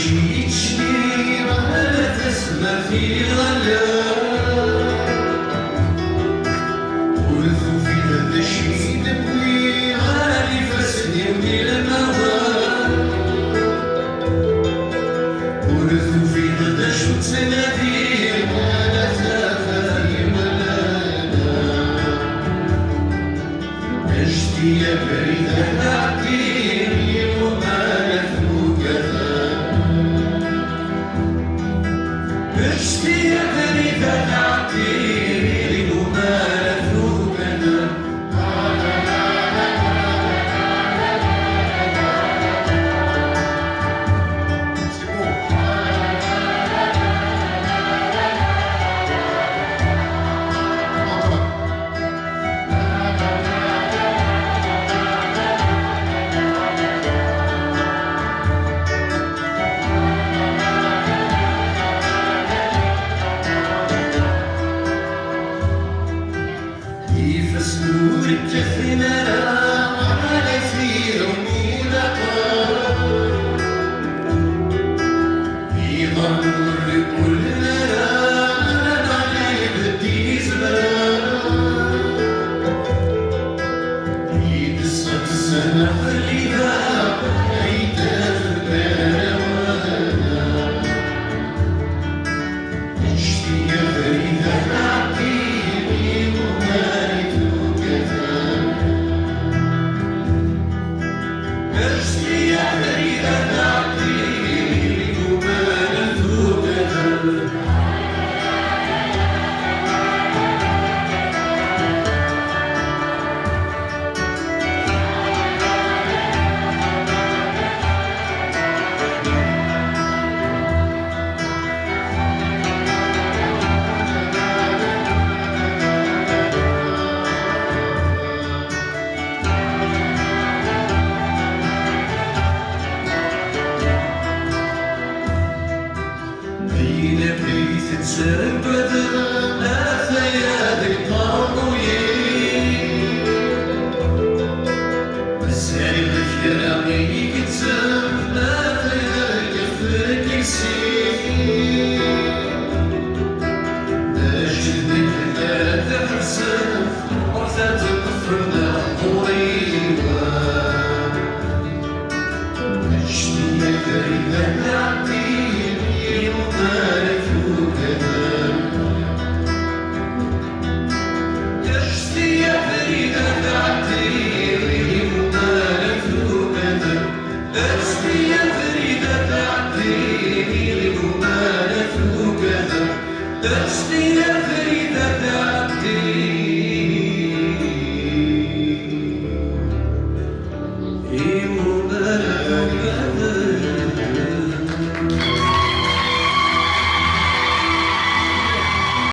شيء ولا تسمع في غلا ورثوا في هذا الشيء دمي غالي فسني ودي الموال ورثوا في هذا شو تنادي ولا تفاهي ولا عشتي يا فريدة تعطيني وما عشتي يا فريدة تعطيني وما لذوق أنا مسنون الجفنا على في رمولها في ضمور كلنا أنا علي بدي زمان في قصة السنة خليها عيدها في البلوانة عشتي يا فريدة تعطيني وما عشتي يا فريدة تعطيني وما لذوق أنا بين بيت سبدا